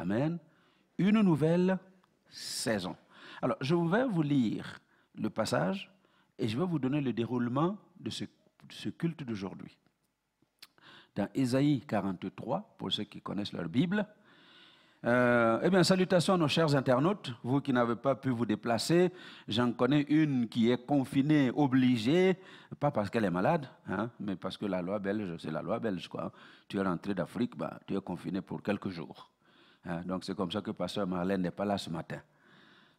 Amen. Une nouvelle saison. Alors, je vais vous lire le passage et je vais vous donner le déroulement de ce culte d'aujourd'hui. Dans Ésaïe 43, pour ceux qui connaissent leur Bible. Eh bien, salutations à nos chers internautes, vous qui n'avez pas pu vous déplacer. J'en connais une qui est confinée, obligée, pas parce qu'elle est malade, hein, mais parce que la loi belge, c'est la loi belge, quoi. Tu es rentré d'Afrique, bah, tu es confiné pour quelques jours. Hein, donc c'est comme ça que Pasteur Marlène n'est pas là ce matin.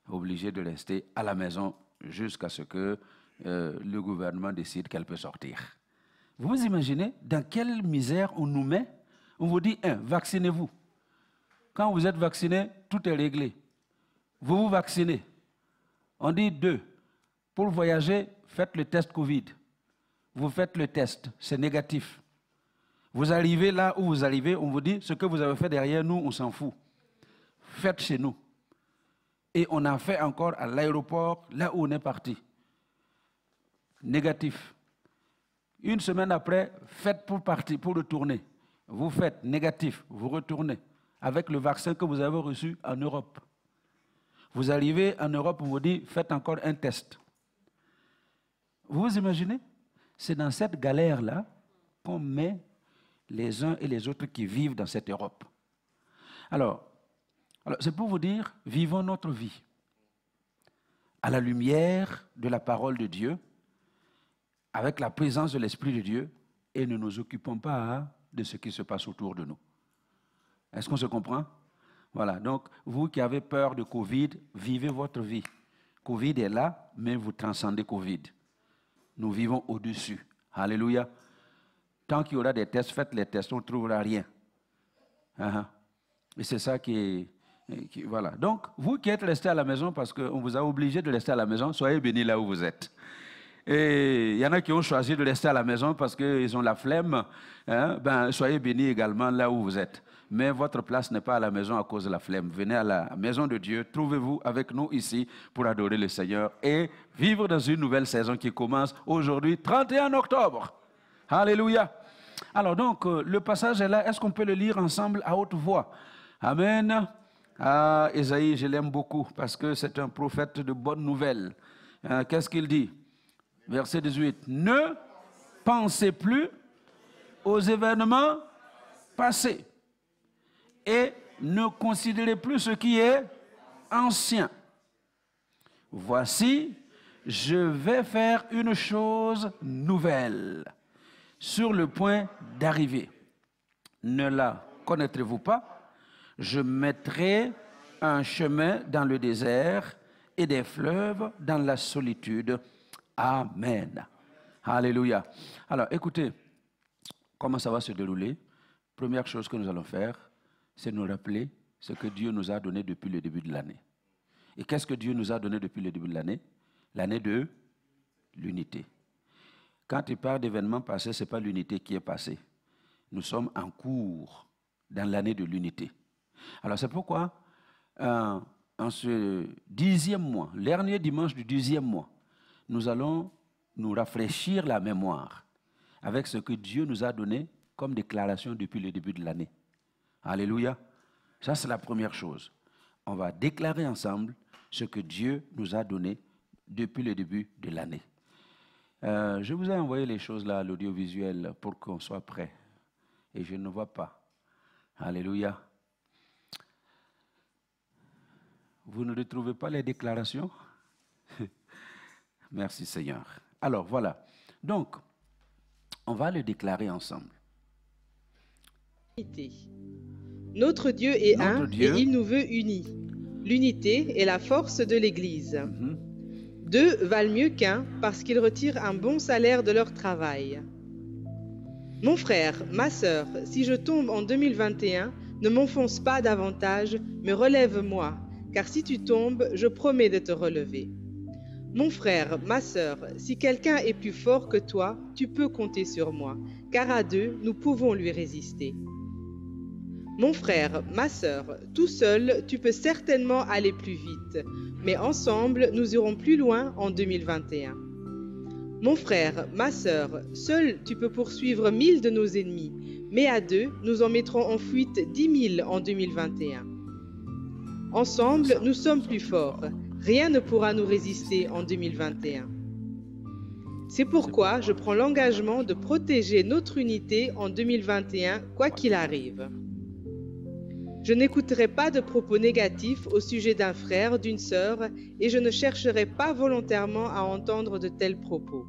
Obligée de rester à la maison jusqu'à ce que le gouvernement décide qu'elle peut sortir. Vous vous imaginez dans quelle misère on nous met? On vous dit, vaccinez-vous. Quand vous êtes vacciné, tout est réglé. Vous vous vaccinez. On dit 2. Pour voyager, faites le test Covid. Vous faites le test, c'est négatif. Vous arrivez là où vous arrivez, on vous dit, ce que vous avez fait derrière nous, on s'en fout. Faites chez nous. Et on a fait encore à l'aéroport, là où on est parti. Négatif. Une semaine après, faites pour partir, pour retourner. Vous faites négatif, vous retournez. Avec le vaccin que vous avez reçu en Europe. Vous arrivez en Europe, on vous dit, faites encore un test. Vous vous imaginez? C'est dans cette galère-là qu'on met les uns et les autres qui vivent dans cette Europe. Alors c'est pour vous dire, vivons notre vie à la lumière de la parole de Dieu, avec la présence de l'Esprit de Dieu, et ne nous occupons pas de ce qui se passe autour de nous. Est-ce qu'on se comprend? Voilà, donc vous qui avez peur de Covid, vivez votre vie. Covid est là, mais vous transcendez Covid. Nous vivons au-dessus. Alléluia. Tant qu'il y aura des tests, faites les tests, on ne trouvera rien. Et c'est ça voilà. Donc, vous qui êtes restés à la maison parce qu'on vous a obligé de rester à la maison, soyez bénis là où vous êtes. Et il y en a qui ont choisi de rester à la maison parce qu'ils ont la flemme. Soyez bénis également là où vous êtes. Mais votre place n'est pas à la maison à cause de la flemme. Venez à la maison de Dieu, trouvez-vous avec nous ici pour adorer le Seigneur et vivre dans une nouvelle saison qui commence aujourd'hui, 31 octobre. Alléluia. Alors donc, le passage est là. Est-ce qu'on peut le lire ensemble à haute voix? Amen. Ésaïe, je l'aime beaucoup parce que c'est un prophète de bonnes nouvelles. Qu'est-ce qu'il dit? Verset 18. Ne pensez plus aux événements passés et ne considérez plus ce qui est ancien. Voici, je vais faire une chose nouvelle sur le point d'arriver. Ne la connaîtrez-vous pas? Je mettrai un chemin dans le désert et des fleuves dans la solitude. Amen. Alléluia. Alors, écoutez, comment ça va se dérouler? Première chose que nous allons faire, c'est nous rappeler ce que Dieu nous a donné depuis le début de l'année. Et qu'est-ce que Dieu nous a donné depuis le début de l'année? L'année de l'unité. Quand il parle d'événements passés, ce n'est pas l'unité qui est passée. Nous sommes en cours dans l'année de l'unité. Alors c'est pourquoi, en ce 10e mois, le dernier dimanche du 10e mois, nous allons nous rafraîchir la mémoire avec ce que Dieu nous a donné comme déclaration depuis le début de l'année. Alléluia. Ça, c'est la première chose. On va déclarer ensemble ce que Dieu nous a donné depuis le début de l'année. Je vous ai envoyé les choses là à l'audiovisuel pour qu'on soit prêt. Et je ne vois pas. Alléluia. Vous ne retrouvez pas les déclarations? Merci Seigneur. Alors voilà. Donc, on va le déclarer ensemble. Notre Dieu est un et il nous veut unis. L'unité est la force de l'Église. Deux valent mieux qu'un parce qu'ils retirent un bon salaire de leur travail. Mon frère, ma sœur, si je tombe en 2021, ne m'enfonce pas davantage, mais relève-moi, car si tu tombes, je promets de te relever. Mon frère, ma sœur, si quelqu'un est plus fort que toi, tu peux compter sur moi, car à deux, nous pouvons lui résister. Mon frère, ma sœur, tout seul, tu peux certainement aller plus vite, mais ensemble, nous irons plus loin en 2021. Mon frère, ma sœur, seul, tu peux poursuivre 1000 de nos ennemis, mais à deux, nous en mettrons en fuite 10 000 en 2021. Ensemble, nous sommes plus forts. Rien ne pourra nous résister en 2021. C'est pourquoi je prends l'engagement de protéger notre unité en 2021, quoi qu'il arrive. Je n'écouterai pas de propos négatifs au sujet d'un frère, d'une sœur, et je ne chercherai pas volontairement à entendre de tels propos.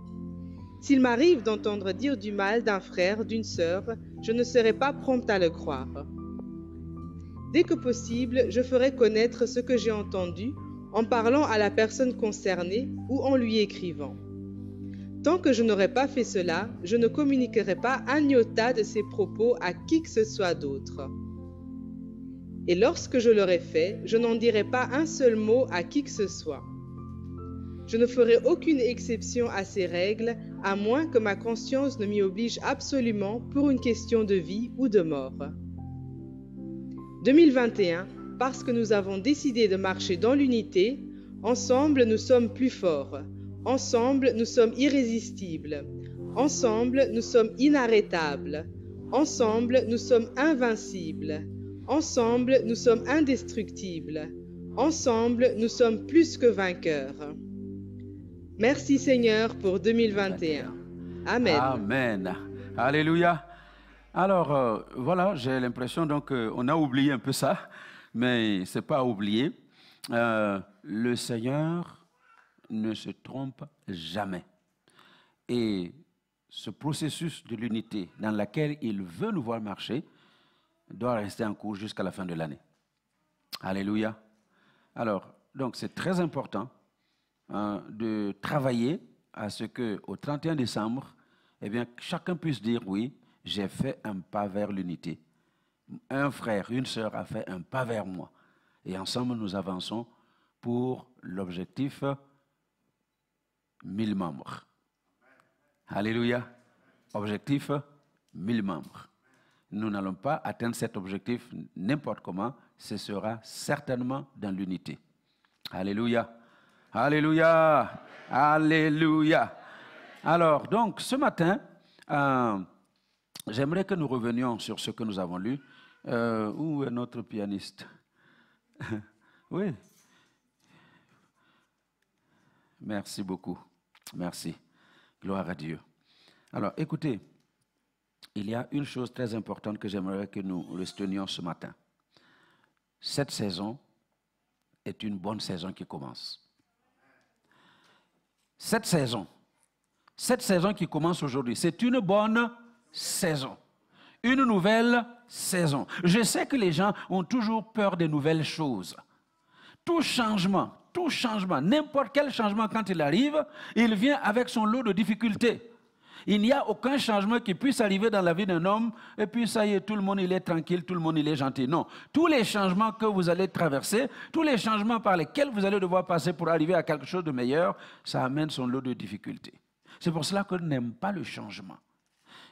S'il m'arrive d'entendre dire du mal d'un frère, d'une sœur, je ne serai pas prompte à le croire. Dès que possible, je ferai connaître ce que j'ai entendu en parlant à la personne concernée ou en lui écrivant. Tant que je n'aurai pas fait cela, je ne communiquerai pas un iota de ces propos à qui que ce soit d'autre. Et lorsque je l'aurai fait, je n'en dirai pas un seul mot à qui que ce soit. Je ne ferai aucune exception à ces règles, à moins que ma conscience ne m'y oblige absolument pour une question de vie ou de mort. 2021, parce que nous avons décidé de marcher dans l'unité, ensemble nous sommes plus forts. Ensemble, nous sommes irrésistibles. Ensemble, nous sommes inarrêtables. Ensemble, nous sommes invincibles. Ensemble, nous sommes indestructibles. Ensemble, nous sommes plus que vainqueurs. Merci Seigneur pour 2021. Amen. Amen. Alléluia. Alors, voilà, j'ai l'impression donc qu'on a oublié un peu ça, mais ce n'est pas à oublier. Le Seigneur ne se trompe jamais. Et ce processus de l'unité dans lequel il veut nous voir marcher doit rester en cours jusqu'à la fin de l'année. Alléluia. Alors, donc c'est très important de travailler à ce qu'au 31 décembre, eh bien, chacun puisse dire oui, j'ai fait un pas vers l'unité. Un frère, une sœur a fait un pas vers moi. Et ensemble, nous avançons pour l'objectif 1000 membres. Alléluia. Objectif 1000 membres. Nous n'allons pas atteindre cet objectif n'importe comment. Ce sera certainement dans l'unité. Alléluia. Alléluia. Alléluia. Alors, donc, ce matin, j'aimerais que nous revenions sur ce que nous avons lu. Où est notre pianiste? Oui. Merci beaucoup. Merci. Gloire à Dieu. Alors, écoutez, il y a une chose très importante que j'aimerais que nous retenions ce matin. Cette saison est une bonne saison qui commence. Cette saison qui commence aujourd'hui, c'est une bonne saison. Une nouvelle saison. Je sais que les gens ont toujours peur des nouvelles choses. Tout changement, n'importe quel changement quand il arrive, il vient avec son lot de difficultés. Il n'y a aucun changement qui puisse arriver dans la vie d'un homme et puis ça y est, tout le monde il est tranquille, tout le monde il est gentil. Non, tous les changements que vous allez traverser, tous les changements par lesquels vous allez devoir passer pour arriver à quelque chose de meilleur, ça amène son lot de difficultés. C'est pour cela qu'on n'aime pas le changement.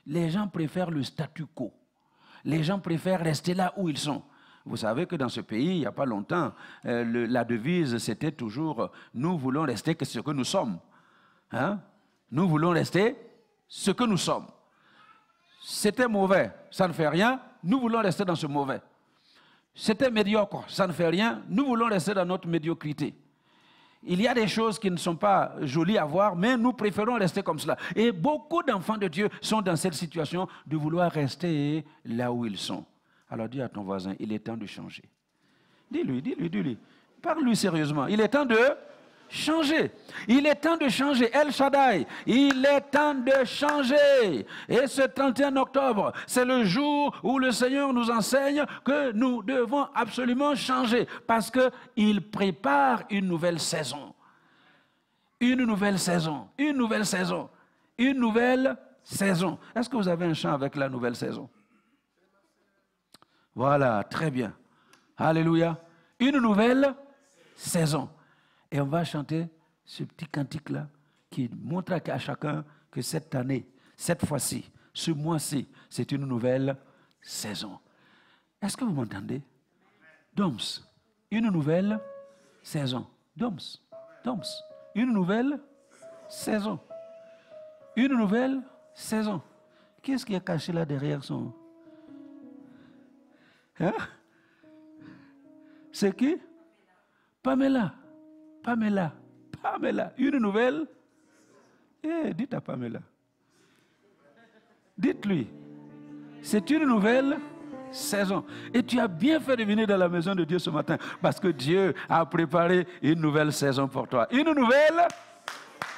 Les gens préfèrent le statu quo. Les gens préfèrent rester là où ils sont. Vous savez que dans ce pays, il n'y a pas longtemps, la devise, c'était toujours « Nous voulons rester que ce que nous sommes. Hein? Nous voulons rester ce que nous sommes. » C'était mauvais, ça ne fait rien, nous voulons rester dans ce mauvais. C'était médiocre, ça ne fait rien, nous voulons rester dans notre médiocrité. Il y a des choses qui ne sont pas jolies à voir, mais nous préférons rester comme cela. Et beaucoup d'enfants de Dieu sont dans cette situation de vouloir rester là où ils sont. Alors dis à ton voisin, il est temps de changer. Dis-lui. Parle-lui sérieusement. Il est temps de changer. Il est temps de changer. El Shaddai, il est temps de changer. Et ce 31 octobre, c'est le jour où le Seigneur nous enseigne que nous devons absolument changer parce qu'il prépare une nouvelle saison. Une nouvelle saison. Une nouvelle saison. Une nouvelle saison. Est-ce que vous avez un chant avec la nouvelle saison? Voilà, très bien. Alléluia. Une nouvelle saison. Et on va chanter ce petit cantique-là qui montre à chacun que cette année, cette fois-ci, ce mois-ci, c'est une nouvelle saison. Est-ce que vous m'entendez? Doms, une nouvelle saison. Doms, une nouvelle saison. Une nouvelle saison. Qu'est-ce qui est caché là derrière son... Hein? C'est qui? Pamela, une nouvelle. Dites à Pamela. Dites-lui, c'est une nouvelle saison. Et tu as bien fait de venir dans la maison de Dieu ce matin parce que Dieu a préparé une nouvelle saison pour toi. Une nouvelle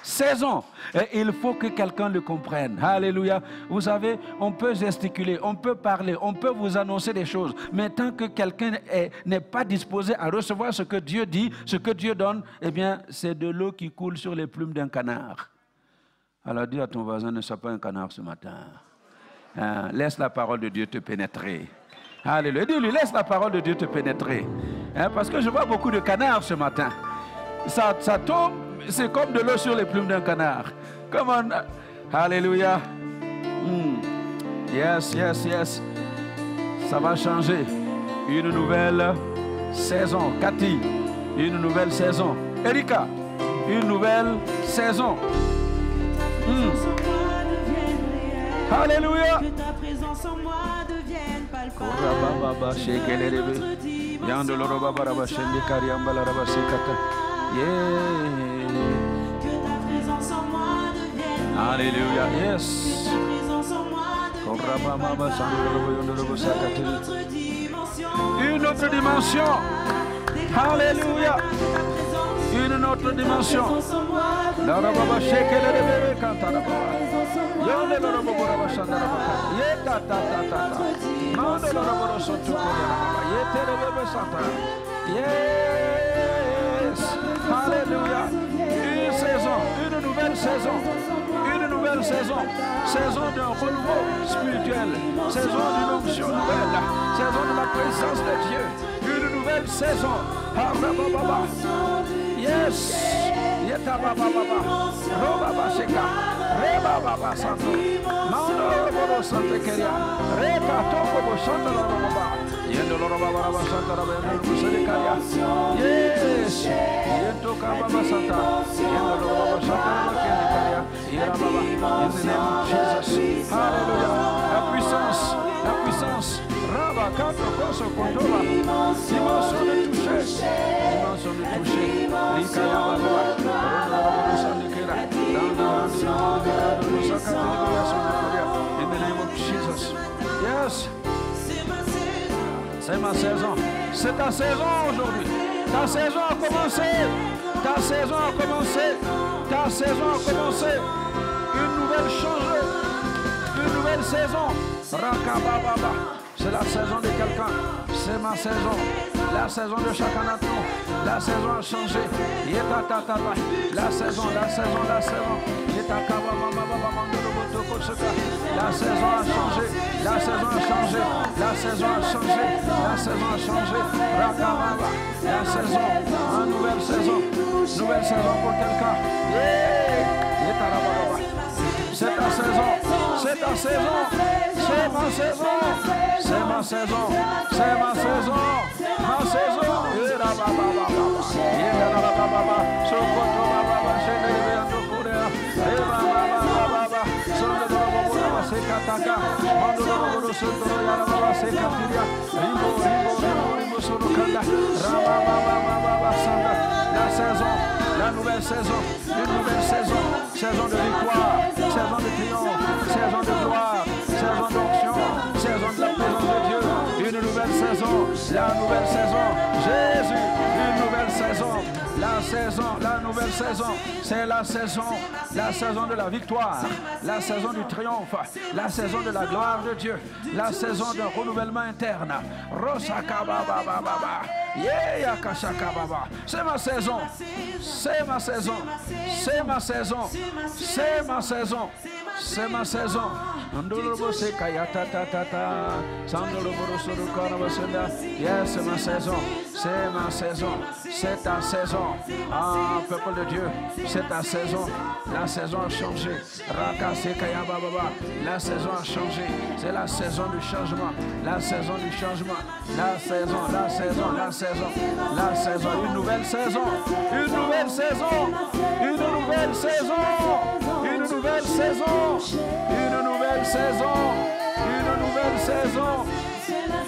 saison. Et il faut que quelqu'un le comprenne. Alléluia. Vous savez, on peut gesticuler, on peut parler, on peut vous annoncer des choses. Mais tant que quelqu'un n'est pas disposé à recevoir ce que Dieu dit, ce que Dieu donne, eh bien, c'est de l'eau qui coule sur les plumes d'un canard. Alors dis à ton voisin, ne sois pas un canard ce matin. Laisse la parole de Dieu te pénétrer. Alléluia. Dis-lui, laisse la parole de Dieu te pénétrer. Parce que je vois beaucoup de canards ce matin. Ça tombe, c'est comme de l'eau sur les plumes d'un canard. Come on. Alléluia. Yes. Ça va changer. Une nouvelle saison. Cathy, une nouvelle saison. Erika, une nouvelle saison. Alléluia. Que ta présence en moi devienne palpable. Que ta présence en moi devienne. Alléluia. Yes. Que ta présence en moi devienne une autre dimension. Alléluia. Une autre dimension. Yes. Alléluia. Une saison, une nouvelle saison. Une nouvelle saison. Saison d'un renouveau spirituel. Saison d'une onction nouvelle. Saison de la présence de Dieu. Une nouvelle saison. Yes. Yeta baba baba. Roba basheka. Reba baba santo. Mando robo santo keria. Reka toko bo santo roba. Yendo roba baba santo roba yendo sele keria. Yes. Yendo baba santo. Yendo roba santo keria. Yera baba. In the name of Jesus. Hallelujah. La puissance. Raba kato koso kotoba. Dimension de toucher. Dimension de toucher. Rikaya baba. In the name of Jesus. Yes. C'est ma saison. C'est ta saison aujourd'hui. Ta saison a commencé. Ta saison a commencé. Ta saison a commencé. Une nouvelle changée. Une nouvelle saison. Rakababa. C'est la saison de quelqu'un. C'est ma saison. La saison de chacun d'entre nous. La saison a changé. La saison. La saison a changé. La saison a changé. La saison a changé. La saison a changé. Rakababa. La saison. Une nouvelle saison. Nouvelle saison pour quelqu'un. C'est ta saison. C'est ta saison. C'est ma saison. C'est ma saison. C'est ma saison. Ma saison. La saison, la nouvelle saison, une nouvelle saison, saison de victoire, saison de triomphe, saison de gloire, saison d'onction, saison de la présence de Dieu, une nouvelle saison, la nouvelle saison, Jésus, une nouvelle saison, la nouvelle saison, c'est la saison de la victoire, la saison du triomphe, la saison de la gloire de Dieu, la saison d'un renouvellement interne. C'est ma saison, c'est ma saison, c'est ma saison, c'est ma saison, c'est ma saison. Yes, c'est ma saison, c'est ma saison, c'est ta saison. Ah, peuple de Dieu, c'est ta saison. La saison a changé. La saison a changé. C'est la saison du changement. La saison du changement. La saison, la saison, la saison. La saison, une nouvelle saison. Une nouvelle saison. Une nouvelle saison. Une nouvelle saison. Une nouvelle saison. Une nouvelle saison.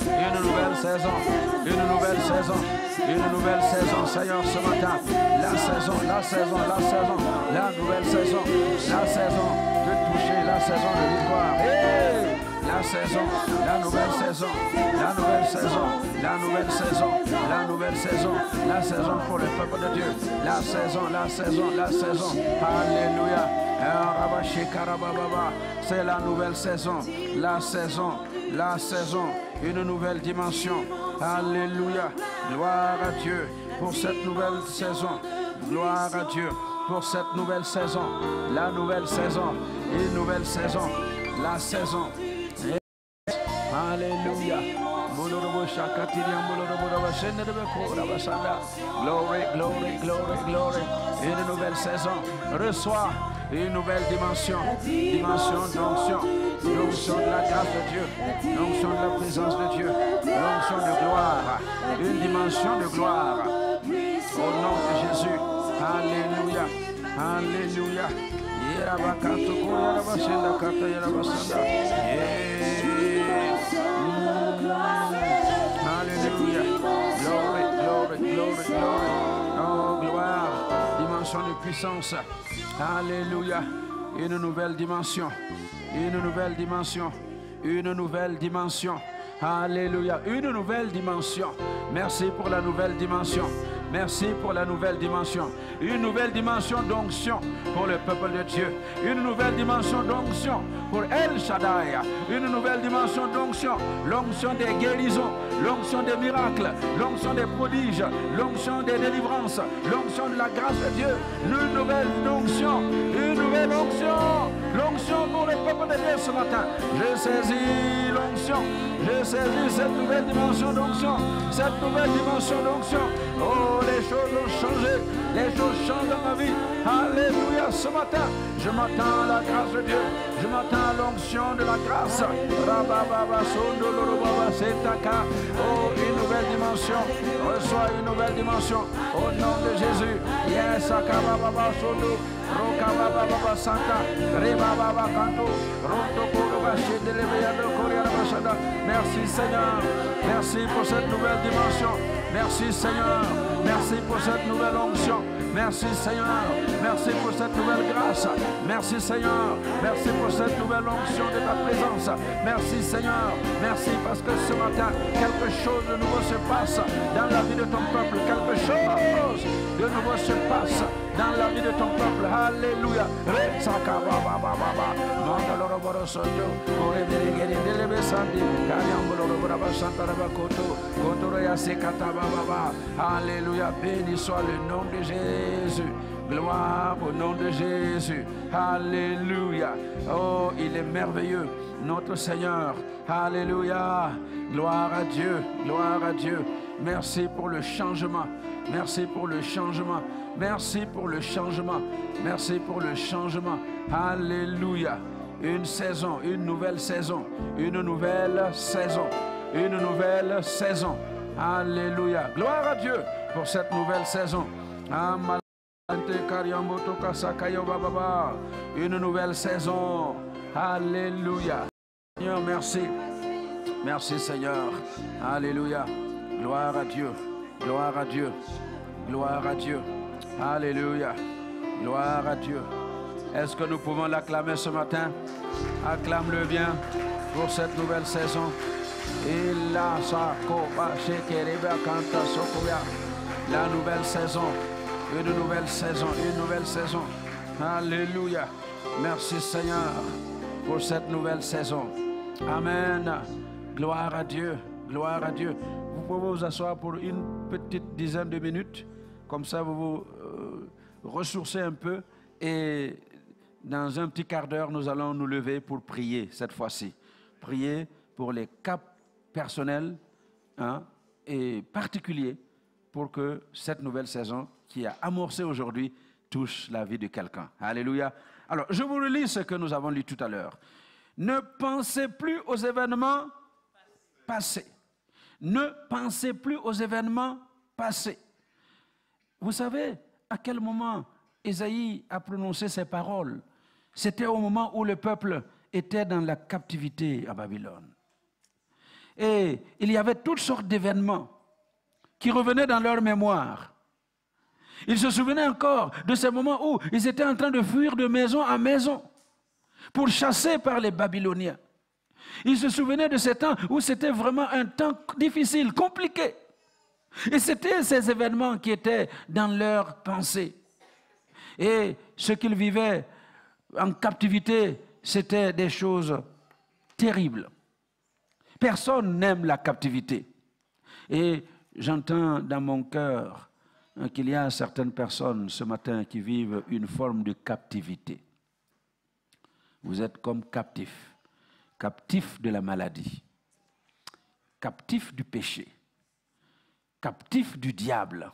une nouvelle saison, une nouvelle saison, une nouvelle saison, Seigneur, ce matin. La saison, la saison, la saison, la nouvelle saison, la saison de toucher, la saison de victoire. Hey! La saison, la nouvelle saison, la nouvelle saison, la nouvelle saison, la nouvelle saison, la saison pour le peuple de Dieu. La saison, la saison, la saison. Alléluia. C'est la nouvelle saison, la saison, la saison, une nouvelle dimension. Alléluia. Gloire à Dieu pour cette nouvelle saison. Gloire à Dieu pour cette nouvelle saison. La nouvelle saison, une nouvelle saison, la saison. Alléluia. Glory, glory, glory, glory. Une nouvelle saison. Reçois une nouvelle dimension. Dimension d'onction. L'onction de la grâce de Dieu. L'onction de la présence de Dieu. L'onction de gloire. Une dimension de gloire. Au nom de Jésus. Alléluia. Alléluia. Alléluia. Glory, glory, glory, glory. Oh, gloire. Dimension de puissance. Alléluia. Une nouvelle dimension. Une nouvelle dimension. Une nouvelle dimension. Alléluia. Une nouvelle dimension. Merci pour la nouvelle dimension. Merci pour la nouvelle dimension. Une nouvelle dimension d'onction pour le peuple de Dieu. Une nouvelle dimension d'onction pour El Shaddai. Une nouvelle dimension d'onction. L'onction des guérisons, l'onction des miracles, l'onction des prodiges, l'onction des délivrances, l'onction de la grâce de Dieu. Une nouvelle onction. Une nouvelle onction. L'onction pour le peuple de Dieu ce matin. Je saisis l'onction. Je saisis cette nouvelle dimension d'onction. Cette nouvelle dimension d'onction. Oh, les choses ont changé. Les choses changent dans ma vie. Alléluia. Ce matin, je m'attends à la grâce de Dieu. Je m'attends à l'onction de la grâce. Oh, une nouvelle dimension. Reçois une nouvelle dimension. Au nom de Jésus. Yes, Akababa Sondo. Rokababa Santa. Rebaba Kanto. Merci Seigneur. Merci pour cette nouvelle dimension. Merci Seigneur. Merci pour cette nouvelle onction. Merci Seigneur. Merci pour cette nouvelle grâce. Merci Seigneur. Merci pour cette nouvelle onction de ta présence. Merci Seigneur. Merci parce que ce matin, quelque chose de nouveau se passe dans la vie de ton peuple. Quelque chose de nouveau se passe dans la vie de ton peuple. Alléluia. Alléluia. Béni soit le nom de Jésus. Gloire au nom de Jésus. Alléluia. Oh, il est merveilleux, notre Seigneur. Alléluia. Gloire à Dieu. Gloire à Dieu. Merci pour le changement. Merci pour le changement. Merci pour le changement. Merci pour le changement. Alléluia. Une saison, une nouvelle saison. Une nouvelle saison. Une nouvelle saison. Alléluia. Gloire à Dieu pour cette nouvelle saison. Une nouvelle saison. Alléluia. Seigneur, merci. Merci Seigneur. Alléluia. Gloire à Dieu. Gloire à Dieu. Gloire à Dieu. Alléluia. Gloire à Dieu. Est-ce que nous pouvons l'acclamer ce matin? Acclame-le bien pour cette nouvelle saison. La nouvelle saison. Une nouvelle saison. Une nouvelle saison. Alléluia. Merci Seigneur pour cette nouvelle saison. Amen. Gloire à Dieu. Gloire à Dieu. Vous pouvez vous asseoir pour une petite dizaine de minutes. Comme ça, vous vous ressourcez un peu. Et dans un petit quart d'heure, nous allons nous lever pour prier cette fois-ci. Prier pour les cas personnels et particuliers pour que cette nouvelle saison qui a amorcé aujourd'hui touche la vie de quelqu'un. Alléluia. Alors, je vous relis ce que nous avons lu tout à l'heure. Ne pensez plus aux événements passés. Ne pensez plus aux événements passés. Vous savez à quel moment Ésaïe a prononcé ces paroles? C'était au moment où le peuple était dans la captivité à Babylone. Et il y avait toutes sortes d'événements qui revenaient dans leur mémoire. Ils se souvenaient encore de ces moments où ils étaient en train de fuir de maison en maison pour chasser par les Babyloniens. Ils se souvenaient de ces temps où c'était vraiment un temps difficile, compliqué. Et c'était ces événements qui étaient dans leur pensée. Et ce qu'ils vivaient en captivité, c'était des choses terribles. Personne n'aime la captivité. Et j'entends dans mon cœur qu'il y a certaines personnes ce matin qui vivent une forme de captivité. Vous êtes comme captifs, captifs de la maladie, captifs du péché, captifs du diable.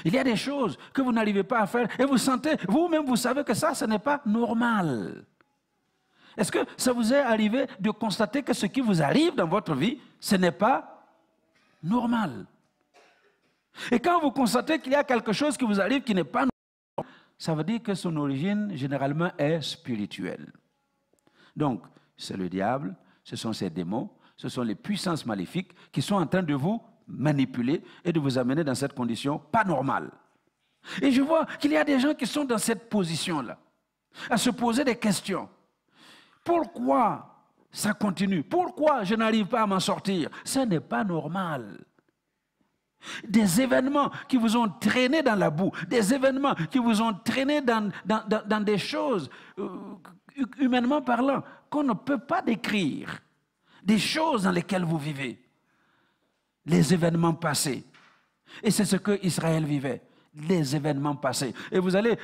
Il y a des choses que vous n'arrivez pas à faire et vous sentez, vous-même vous savez que ça, ce n'est pas normal. Est-ce que ça vous est arrivé de constater que ce qui vous arrive dans votre vie, ce n'est pas normal? Et quand vous constatez qu'il y a quelque chose qui vous arrive qui n'est pas normal, ça veut dire que son origine, généralement, est spirituelle. Donc, c'est le diable, ce sont ces démons, ce sont les puissances maléfiques qui sont en train de vous manipuler et de vous amener dans cette condition pas normale. Et je vois qu'il y a des gens qui sont dans cette position-là, à se poser des questions. Pourquoi ça continue? Pourquoi je n'arrive pas à m'en sortir? Ce n'est pas normal. Des événements qui vous ont traîné dans la boue, des événements qui vous ont traîné dans des choses, humainement parlant, qu'on ne peut pas décrire. Des choses dans lesquelles vous vivez. Les événements passés. Et c'est ce que Israël vivait. Les événements passés. Et vous allez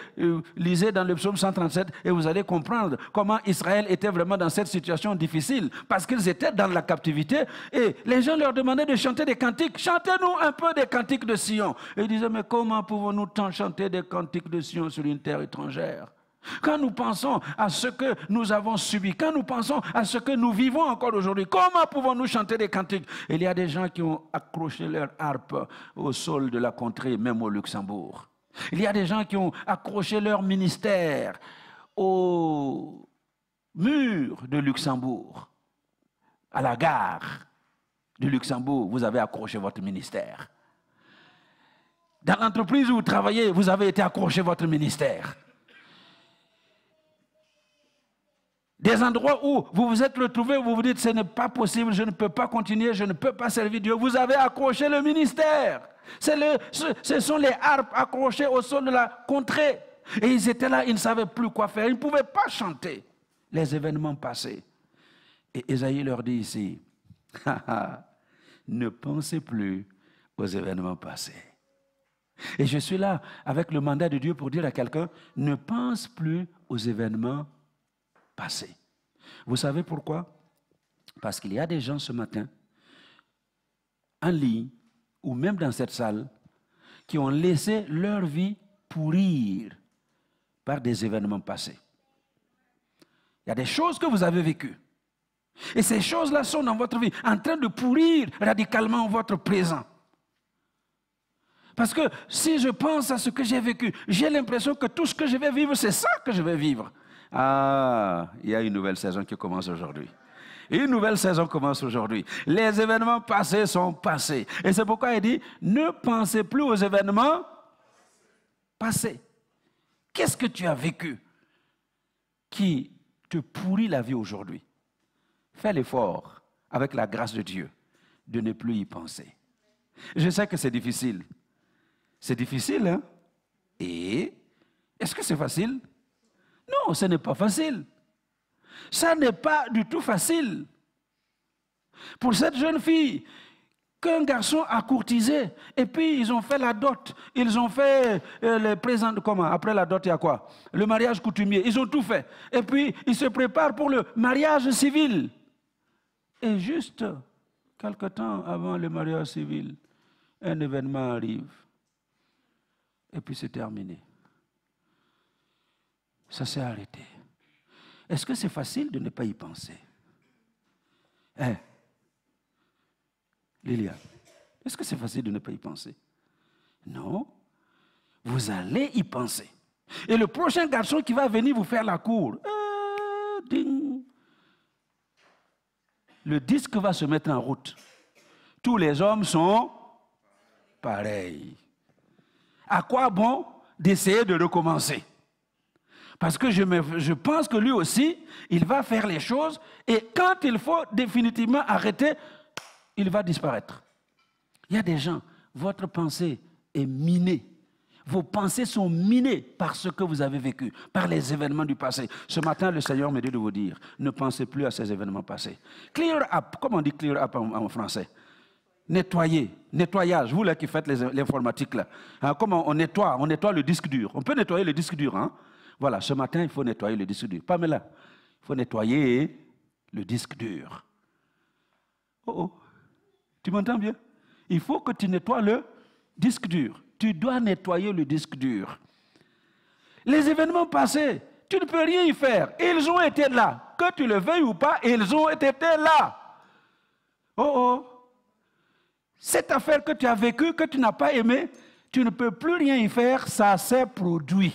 lisez dans le psaume 137 et vous allez comprendre comment Israël était vraiment dans cette situation difficile parce qu'ils étaient dans la captivité et les gens leur demandaient de chanter des cantiques. Chantez-nous un peu des cantiques de Sion. Et ils disaient, mais comment pouvons-nous tant chanter des cantiques de Sion sur une terre étrangère? Quand nous pensons à ce que nous avons subi, quand nous pensons à ce que nous vivons encore aujourd'hui, comment pouvons-nous chanter des cantiques? Il y a des gens qui ont accroché leur harpe au sol de la contrée, même au Luxembourg. Il y a des gens qui ont accroché leur ministère au mur de Luxembourg, à la gare de Luxembourg, vous avez accroché votre ministère. Dans l'entreprise où vous travaillez, vous avez été accroché votre ministère. Des endroits où vous vous êtes retrouvés, où vous vous dites, ce n'est pas possible, je ne peux pas continuer, je ne peux pas servir Dieu. Vous avez accroché le ministère. Ce sont les harpes accrochées au sol de la contrée. Et ils étaient là, ils ne savaient plus quoi faire. Ils ne pouvaient pas chanter les événements passés. Et Ésaïe leur dit ici, ne pensez plus aux événements passés. Et je suis là avec le mandat de Dieu pour dire à quelqu'un, ne pense plus aux événements passés. Vous savez pourquoi? Parce qu'il y a des gens ce matin, en ligne, ou même dans cette salle, qui ont laissé leur vie pourrir par des événements passés. Il y a des choses que vous avez vécues. Et ces choses-là sont dans votre vie, en train de pourrir radicalement votre présent. Parce que si je pense à ce que j'ai vécu, j'ai l'impression que tout ce que je vais vivre, c'est ça que je vais vivre. Ah, il y a une nouvelle saison qui commence aujourd'hui. Une nouvelle saison commence aujourd'hui. Les événements passés sont passés. Et c'est pourquoi il dit, ne pensez plus aux événements passés. Qu'est-ce que tu as vécu qui te pourrit la vie aujourd'hui? Fais l'effort, avec la grâce de Dieu, de ne plus y penser. Je sais que c'est difficile. C'est difficile, hein? Et est-ce que c'est facile? Non, ce n'est pas facile. Ça n'est pas du tout facile. Pour cette jeune fille qu'un garçon a courtisé, et puis ils ont fait la dot, ils ont fait les présents, comment? Après la dot, il y a quoi? Le mariage coutumier, ils ont tout fait. Et puis ils se préparent pour le mariage civil. Et juste quelque temps avant le mariage civil, un événement arrive. Et puis c'est terminé. Ça s'est arrêté. Est-ce que c'est facile de ne pas y penser? Hein? Liliane, est-ce que c'est facile de ne pas y penser? Non. Vous allez y penser. Et le prochain garçon qui va venir vous faire la cour, ding. le disque va se mettre en route. Tous les hommes sont pareils. À quoi bon d'essayer de recommencer? Parce que je pense que lui aussi, il va faire les choses et quand il faut définitivement arrêter, il va disparaître. Il y a des gens, votre pensée est minée. Vos pensées sont minées par ce que vous avez vécu, par les événements du passé. Ce matin, le Seigneur me dit de vous dire, ne pensez plus à ces événements passés. Clear up, comment on dit clear up en français? Nettoyer, nettoyage, vous là qui faites l'informatique là. Hein, comment on nettoie le disque dur. On peut nettoyer le disque dur, hein? Voilà, ce matin, il faut nettoyer le disque dur. Pamela, il faut nettoyer le disque dur. Oh, tu m'entends bien? Il faut que tu nettoies le disque dur. Tu dois nettoyer le disque dur. Les événements passés, tu ne peux rien y faire. Ils ont été là. Que tu le veuilles ou pas, ils ont été là. Cette affaire que tu as vécue, que tu n'as pas aimée, tu ne peux plus rien y faire, ça s'est produit.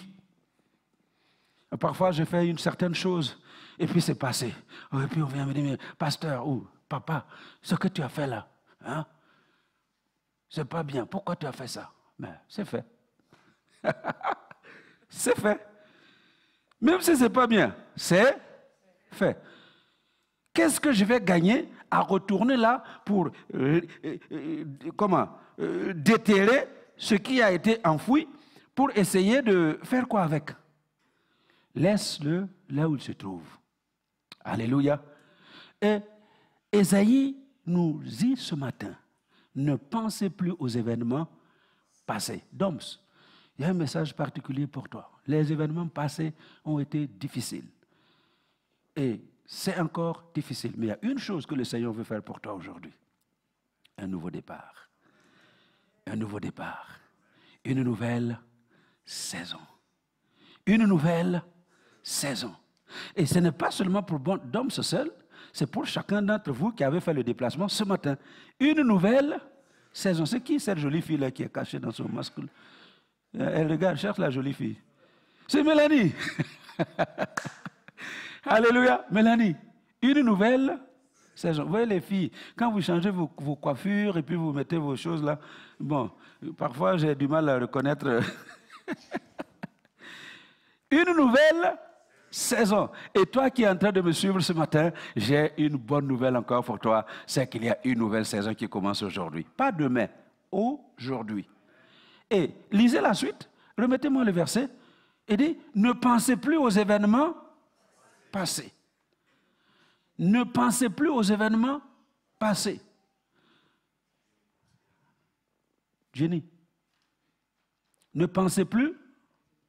Parfois, je fais une certaine chose, et puis c'est passé. Et puis on vient me dire, mais pasteur ou papa, ce que tu as fait là, hein, c'est pas bien. Pourquoi tu as fait ça? Mais c'est fait. C'est fait. Même si ce n'est pas bien, c'est fait. Qu'est-ce que je vais gagner à retourner là pour déterrer ce qui a été enfoui pour essayer de faire quoi avec? Laisse-le là où il se trouve. Alléluia. Et Ésaïe nous dit ce matin, ne pensez plus aux événements passés. Doms, il y a un message particulier pour toi. Les événements passés ont été difficiles. Et c'est encore difficile. Mais il y a une chose que le Seigneur veut faire pour toi aujourd'hui. Un nouveau départ. Un nouveau départ. Une nouvelle saison. Une nouvelle saison. Et ce n'est pas seulement pour Doms seul, c'est pour chacun d'entre vous qui avez fait le déplacement ce matin. Une nouvelle saison. C'est qui cette jolie fille-là qui est cachée dans son masque? Elle regarde, cherche la jolie fille. C'est Mélanie. Alléluia. Mélanie, une nouvelle saison. Vous voyez les filles, quand vous changez vos coiffures et puis vous mettez vos choses là, bon, parfois j'ai du mal à reconnaître. Une nouvelle saison. Et toi qui es en train de me suivre ce matin, j'ai une bonne nouvelle encore pour toi, c'est qu'il y a une nouvelle saison qui commence aujourd'hui. Pas demain, aujourd'hui. Et lisez la suite, remettez-moi le verset, et dit, ne pensez plus aux événements passés. Ne pensez plus aux événements passés. Jenny, ne pensez plus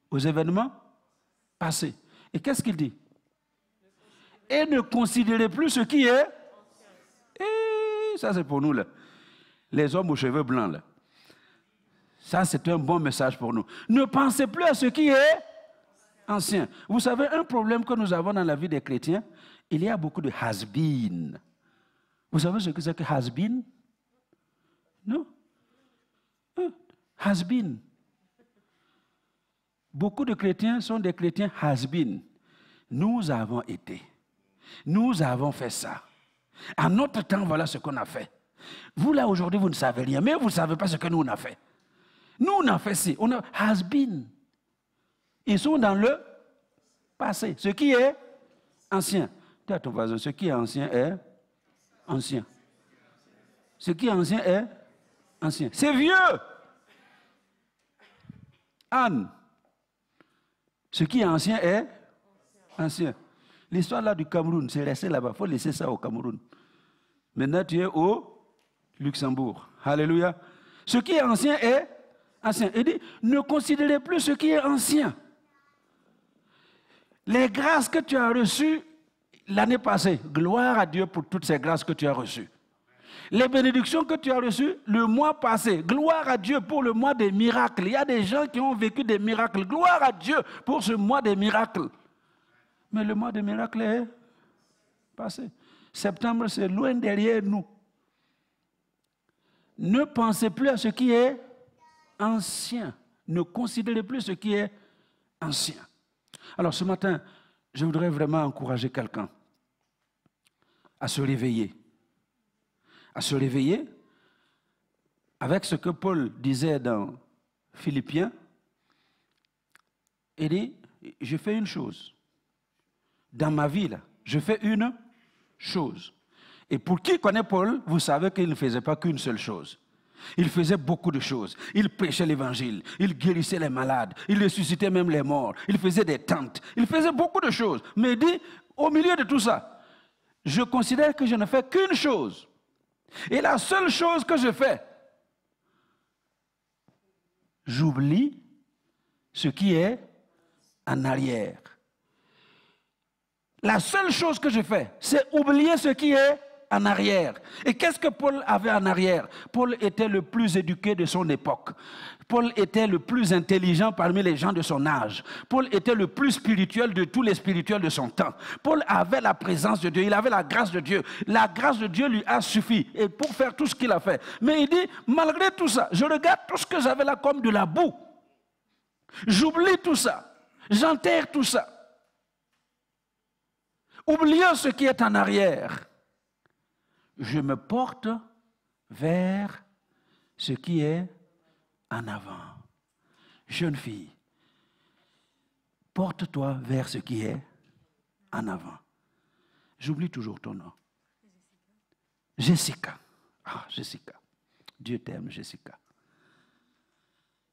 aux événements passés. Et qu'est-ce qu'il dit? Et ne considérez plus ce qui est. Et ça, c'est pour nous, là. Les hommes aux cheveux blancs, là. Ça, c'est un bon message pour nous. Ne pensez plus à ce qui est ancien. Vous savez, un problème que nous avons dans la vie des chrétiens, il y a beaucoup de has-been. Vous savez ce que c'est que has-been? Non? Has-been. Beaucoup de chrétiens sont des chrétiens has-been. Nous avons été. Nous avons fait ça. À notre temps, voilà ce qu'on a fait. Vous, là, aujourd'hui, vous ne savez rien, mais vous ne savez pas ce que nous, on a fait. Nous, on a fait ci. On a has-been. Ils sont dans le passé. Ce qui est ancien. Dis à ton voisin, ce qui est ancien est ancien. Ce qui est ancien est ancien. C'est vieux. Anne. Ce qui est ancien est ancien. L'histoire là du Cameroun, c'est resté là-bas. Il faut laisser ça au Cameroun. Maintenant, tu es au Luxembourg. Alléluia. Ce qui est ancien est ancien. Il dit, ne considérez plus ce qui est ancien. Les grâces que tu as reçues l'année passée, gloire à Dieu pour toutes ces grâces que tu as reçues. Les bénédictions que tu as reçues le mois passé, gloire à Dieu pour le mois des miracles. Il y a des gens qui ont vécu des miracles. Gloire à Dieu pour ce mois des miracles. Mais le mois des miracles est passé. Septembre, c'est loin derrière nous. Ne pensez plus à ce qui est ancien. Ne considérez plus ce qui est ancien. Alors ce matin, je voudrais vraiment encourager quelqu'un à se réveiller à se réveiller avec ce que Paul disait dans Philippiens. Il dit, je fais une chose. Dans ma vie, là, je fais une chose. Et pour qui connaît Paul, vous savez qu'il ne faisait pas qu'une seule chose. Il faisait beaucoup de choses. Il prêchait l'évangile, il guérissait les malades, il ressuscitait même les morts, il faisait des tentes, il faisait beaucoup de choses. Mais il dit, au milieu de tout ça, je considère que je ne fais qu'une chose. Et la seule chose que je fais, j'oublie ce qui est en arrière. La seule chose que je fais, c'est oublier ce qui est en arrière. Et qu'est-ce que Paul avait en arrière? Paul était le plus éduqué de son époque. Paul était le plus intelligent parmi les gens de son âge. Paul était le plus spirituel de tous les spirituels de son temps. Paul avait la présence de Dieu, il avait la grâce de Dieu. La grâce de Dieu lui a suffi et pour faire tout ce qu'il a fait. Mais il dit, malgré tout ça, je regarde tout ce que j'avais là comme de la boue. J'oublie tout ça. J'enterre tout ça. Oubliant ce qui est en arrière, je me porte vers ce qui est en avant. Jeune fille, porte-toi vers ce qui est en avant. J'oublie toujours ton nom. Jessica. Ah, Jessica. Dieu t'aime, Jessica.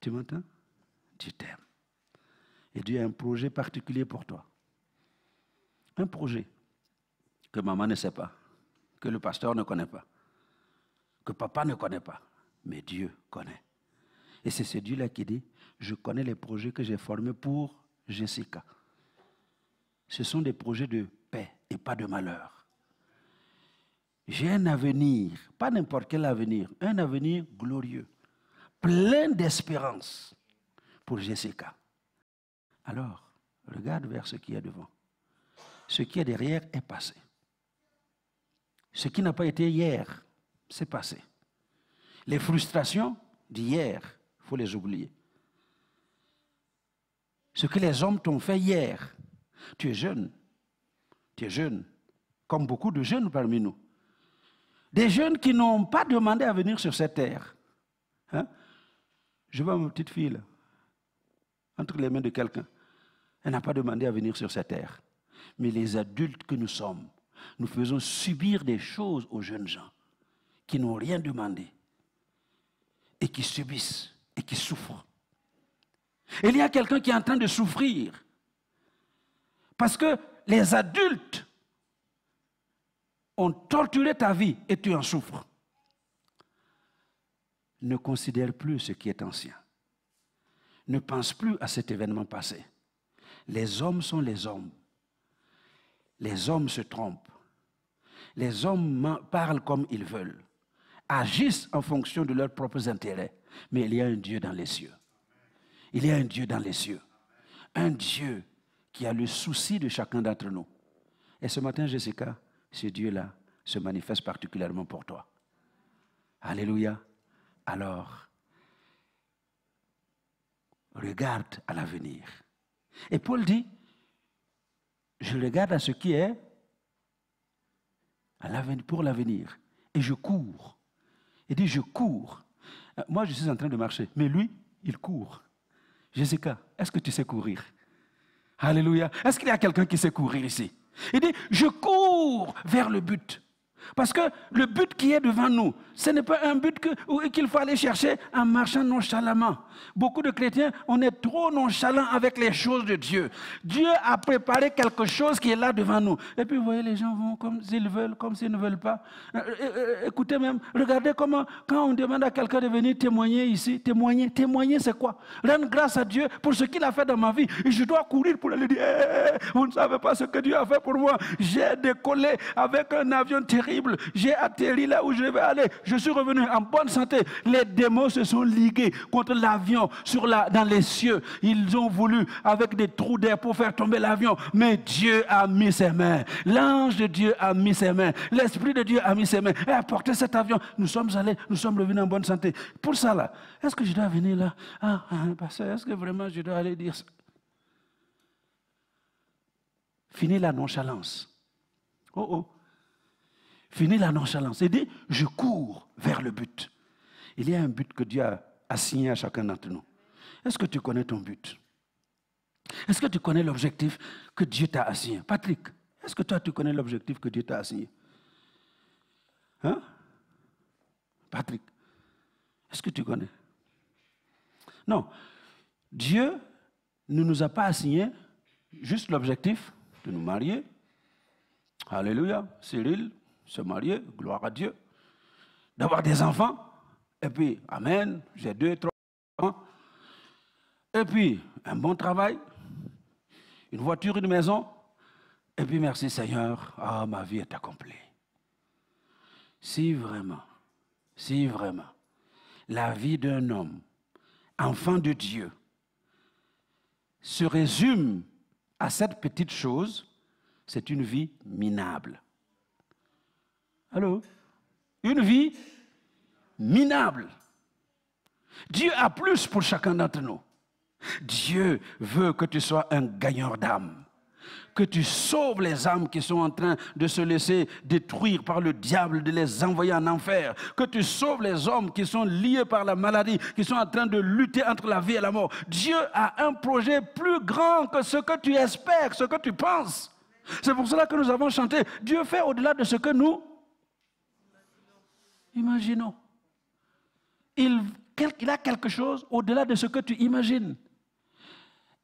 Tu m'entends? Dieu t'aime. Et Dieu a un projet particulier pour toi. Un projet que maman ne sait pas, que le pasteur ne connaît pas, que papa ne connaît pas, mais Dieu connaît. Et c'est ce Dieu-là qui dit, je connais les projets que j'ai formés pour Jessica. Ce sont des projets de paix et pas de malheur. J'ai un avenir, pas n'importe quel avenir, un avenir glorieux, plein d'espérance pour Jessica. Alors, regarde vers ce qui est devant. Ce qui est derrière est passé. Ce qui n'a pas été hier, c'est passé. Les frustrations d'hier, il faut les oublier. Ce que les hommes t'ont fait hier, tu es jeune, comme beaucoup de jeunes parmi nous. Des jeunes qui n'ont pas demandé à venir sur cette terre. Hein? Je vois ma petite fille là, entre les mains de quelqu'un. Elle n'a pas demandé à venir sur cette terre. Mais les adultes que nous sommes, nous faisons subir des choses aux jeunes gens qui n'ont rien demandé et qui subissent et qui souffrent. Et il y a quelqu'un qui est en train de souffrir parce que les adultes ont torturé ta vie et tu en souffres. Ne considère plus ce qui est ancien. Ne pense plus à cet événement passé. Les hommes sont les hommes. Les hommes se trompent. Les hommes parlent comme ils veulent, agissent en fonction de leurs propres intérêts. Mais il y a un Dieu dans les cieux. Il y a un Dieu dans les cieux. Un Dieu qui a le souci de chacun d'entre nous. Et ce matin, Jessica, ce Dieu-là se manifeste particulièrement pour toi. Alléluia. Alors, regarde à l'avenir. Et Paul dit, je regarde à ce qui est pour l'avenir. Et je cours. Il dit, je cours. Moi, je suis en train de marcher. Mais lui, il court. Jessica, est-ce que tu sais courir? Alléluia. Est-ce qu'il y a quelqu'un qui sait courir ici? Il dit, je cours vers le but. Parce que le but qui est devant nous, ce n'est pas un but qu'il faut aller chercher en marchant nonchalamment. Beaucoup de chrétiens, on est trop nonchalants avec les choses de Dieu. Dieu a préparé quelque chose qui est là devant nous. Et puis vous voyez, les gens vont comme s'ils veulent, comme s'ils ne veulent pas. Écoutez même, regardez comment, quand on demande à quelqu'un de venir témoigner ici, témoigner c'est quoi? Rendre grâce à Dieu pour ce qu'il a fait dans ma vie. Et je dois courir pour aller dire, vous ne savez pas ce que Dieu a fait pour moi. J'ai décollé avec un avion terrible. J'ai atterri là où je vais aller. Je suis revenu en bonne santé. Les démons se sont ligués contre l'avion dans les cieux. Ils ont voulu avec des trous d'air pour faire tomber l'avion. Mais Dieu a mis ses mains. L'ange de Dieu a mis ses mains. L'Esprit de Dieu a mis ses mains et a porté cet avion. Nous sommes revenus en bonne santé. Pour ça là, est-ce que je dois venir là? Pasteur, est-ce que vraiment je dois aller dire ça? Fini la nonchalance. Fini la nonchalance. Il dit, je cours vers le but. Il y a un but que Dieu a assigné à chacun d'entre nous. Est-ce que tu connais ton but? Est-ce que tu connais l'objectif que Dieu t'a assigné? Patrick, est-ce que toi, tu connais l'objectif que Dieu t'a assigné? Hein? Patrick, est-ce que tu connais? Non. Dieu ne nous a pas assigné juste l'objectif de nous marier. Alléluia. Cyril, se marier, gloire à Dieu. D'avoir des enfants. Et puis, amen, j'ai 2, 3 enfants. Et puis, un bon travail, une voiture, une maison. Et puis, merci Seigneur, ma vie est accomplie. Si vraiment, la vie d'un homme, enfant de Dieu, se résume à cette petite chose, c'est une vie minable. Allô? Une vie minable. Dieu a plus pour chacun d'entre nous. Dieu veut que tu sois un gagnant d'âme. Que tu sauves les âmes qui sont en train de se laisser détruire par le diable, de les envoyer en enfer. Que tu sauves les hommes qui sont liés par la maladie, qui sont en train de lutter entre la vie et la mort. Dieu a un projet plus grand que ce que tu espères, ce que tu penses. C'est pour cela que nous avons chanté. Dieu fait au-delà de ce que nous imaginons. Il a quelque chose au-delà de ce que tu imagines.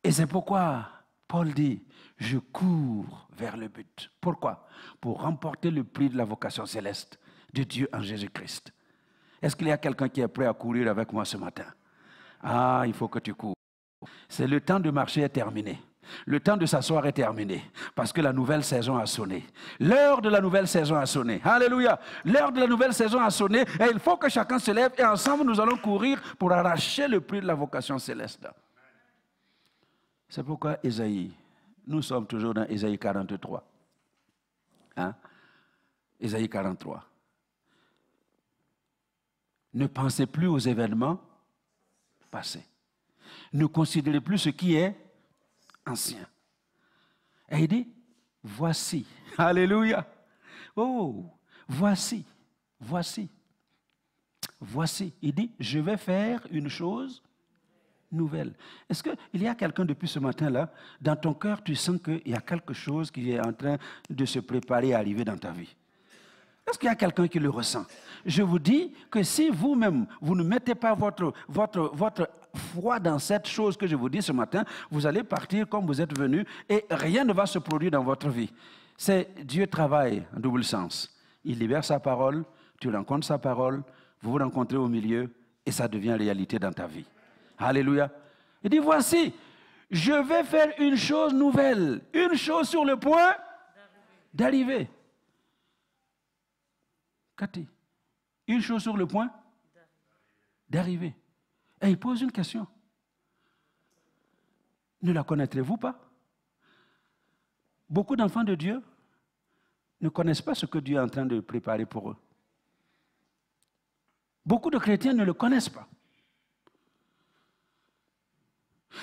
Et c'est pourquoi Paul dit, je cours vers le but. Pourquoi? Pour remporter le prix de la vocation céleste de Dieu en Jésus-Christ. Est-ce qu'il y a quelqu'un qui est prêt à courir avec moi ce matin? Il faut que tu cours. C'est le temps de marcher est terminé. Le temps de s'asseoir est terminé parce que la nouvelle saison a sonné. L'heure de la nouvelle saison a sonné. Alléluia. L'heure de la nouvelle saison a sonné et il faut que chacun se lève et ensemble nous allons courir pour arracher le prix de la vocation céleste. C'est pourquoi Ésaïe, nous sommes toujours dans Ésaïe 43. Ésaïe 43. Ne pensez plus aux événements passés. Ne considérez plus ce qui est ancien. Et il dit, voici. Alléluia. Voici. Il dit, je vais faire une chose nouvelle. Est-ce qu'il y a quelqu'un depuis ce matin-là, dans ton cœur, tu sens qu'il y a quelque chose qui est en train de se préparer à arriver dans ta vie? Est-ce qu'il y a quelqu'un qui le ressent? Je vous dis que si vous-même, vous ne mettez pas votre foi dans cette chose que je vous dis ce matin, vous allez partir comme vous êtes venu et rien ne va se produire dans votre vie. Dieu travaille en double sens. Il libère sa parole, tu rencontres sa parole, vous vous rencontrez au milieu et ça devient réalité dans ta vie. Alléluia. Il dit, voici, je vais faire une chose nouvelle, une chose sur le point d'arriver. Cathy, une chose sur le point d'arriver. Et il pose une question. Ne la connaîtrez-vous pas? Beaucoup d'enfants de Dieu ne connaissent pas ce que Dieu est en train de préparer pour eux. Beaucoup de chrétiens ne le connaissent pas.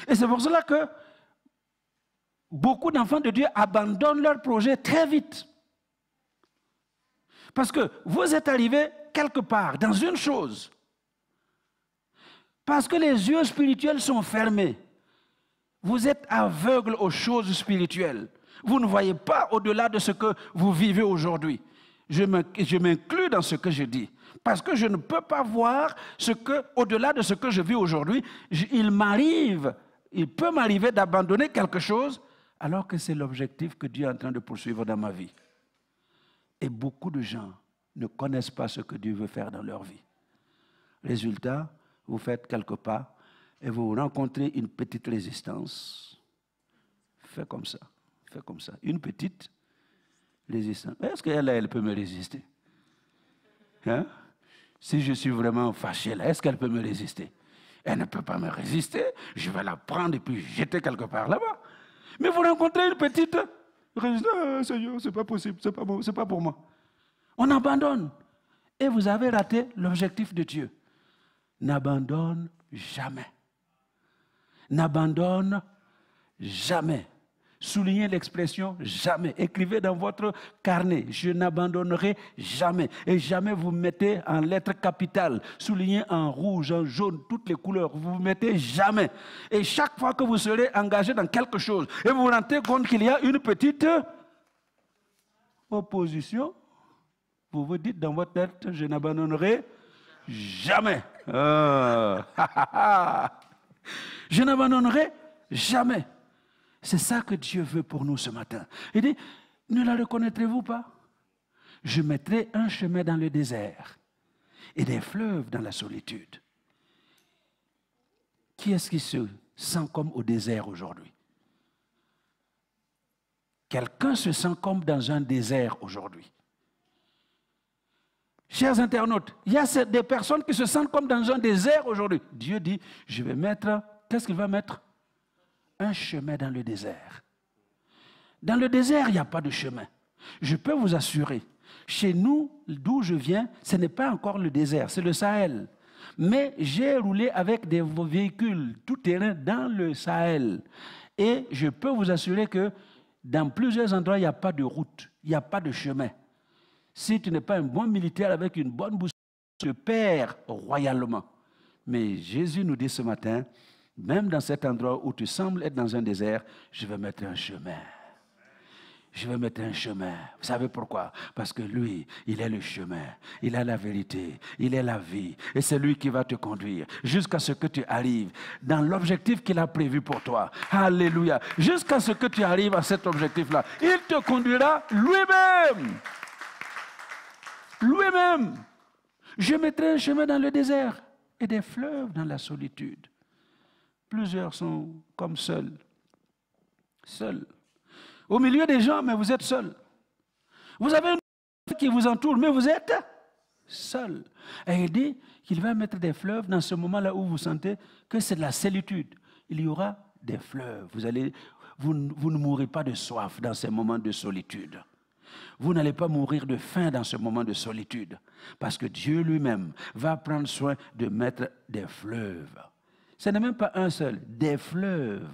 Et c'est pour cela que beaucoup d'enfants de Dieu abandonnent leur projet très vite. Parce que vous êtes arrivés quelque part, dans une chose. Parce que les yeux spirituels sont fermés. Vous êtes aveugle aux choses spirituelles. Vous ne voyez pas au-delà de ce que vous vivez aujourd'hui. Je m'inclus dans ce que je dis. Parce que je ne peux pas voir au-delà de ce que je vis aujourd'hui. Il peut m'arriver d'abandonner quelque chose alors que c'est l'objectif que Dieu est en train de poursuivre dans ma vie. Et beaucoup de gens ne connaissent pas ce que Dieu veut faire dans leur vie. Résultat, vous faites quelques pas et vous rencontrez une petite résistance. Fais comme ça. Une petite résistance. Est-ce qu'elle peut me résister? Si je suis vraiment fâché, est-ce qu'elle peut me résister? Elle ne peut pas me résister. Je vais la prendre et puis jeter quelque part là-bas. Mais vous rencontrez une petite résistance. Seigneur, c'est pas possible, c'est pas pour moi. On abandonne. Et vous avez raté l'objectif de Dieu. N'abandonne jamais. N'abandonne jamais. Soulignez l'expression jamais. Écrivez dans votre carnet, je n'abandonnerai jamais. Et jamais vous mettez en lettres capitales. Soulignez en rouge, en jaune, toutes les couleurs. Vous mettez jamais. Et chaque fois que vous serez engagé dans quelque chose, et vous vous rendez compte qu'il y a une petite opposition, vous vous dites dans votre tête, je n'abandonnerai jamais. Je n'abandonnerai jamais. C'est ça que Dieu veut pour nous ce matin. Il dit, ne la reconnaîtrez-vous pas? Je mettrai un chemin dans le désert et des fleuves dans la solitude. Qui est-ce qui se sent comme au désert aujourd'hui? Quelqu'un se sent comme dans un désert aujourd'hui. Chers internautes, il y a des personnes qui se sentent comme dans un désert aujourd'hui. Dieu dit, je vais mettre, qu'est-ce qu'il va mettre? Un chemin dans le désert. Dans le désert, il n'y a pas de chemin. Je peux vous assurer, chez nous, d'où je viens, ce n'est pas encore le désert, c'est le Sahel. Mais j'ai roulé avec des véhicules tout-terrain dans le Sahel. Et je peux vous assurer que dans plusieurs endroits, il n'y a pas de route, il n'y a pas de chemin. Si tu n'es pas un bon militaire avec une bonne boussole, tu te perds royalement. Mais Jésus nous dit ce matin, même dans cet endroit où tu sembles être dans un désert, je vais mettre un chemin. Je vais mettre un chemin. Vous savez pourquoi? Parce que lui, il est le chemin, il est la vérité, il est la vie. Et c'est lui qui va te conduire jusqu'à ce que tu arrives dans l'objectif qu'il a prévu pour toi. Alléluia. Jusqu'à ce que tu arrives à cet objectif-là. Il te conduira lui-même. Lui-même. Je mettrai un chemin dans le désert et des fleuves dans la solitude. Plusieurs sont comme seuls. Seuls. Au milieu des gens, mais vous êtes seuls. Vous avez une personne qui vous entoure, mais vous êtes seuls. Et il dit qu'il va mettre des fleuves dans ce moment-là où vous sentez que c'est de la solitude. Il y aura des fleuves. Vous ne mourrez pas de soif dans ces moments de solitude. Vous n'allez pas mourir de faim dans ce moment de solitude. Parce que Dieu lui-même va prendre soin de mettre des fleuves. Ce n'est même pas un seul, des fleuves.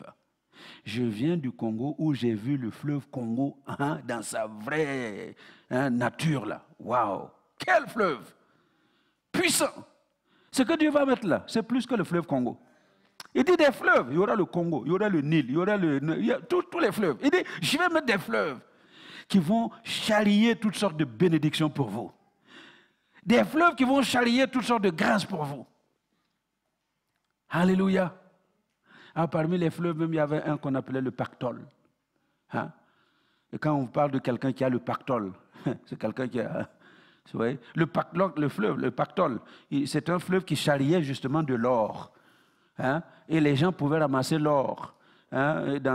Je viens du Congo où j'ai vu le fleuve Congo dans sa vraie nature là. Waouh! Quel fleuve! Puissant! Ce que Dieu va mettre là, c'est plus que le fleuve Congo. Il dit des fleuves. Il y aura le Congo, il y aura le Nil, il y aura tous les fleuves. Il dit, je vais mettre des fleuves qui vont charrier toutes sortes de bénédictions pour vous. Des fleuves qui vont charrier toutes sortes de grâces pour vous. Alléluia. Parmi les fleuves, même, il y avait un qu'on appelait le Pactole. Et quand on parle de quelqu'un qui a le Pactole, c'est quelqu'un qui a... Vous voyez, le Pactole, c'est un fleuve qui charriait justement de l'or. Et les gens pouvaient ramasser l'or dans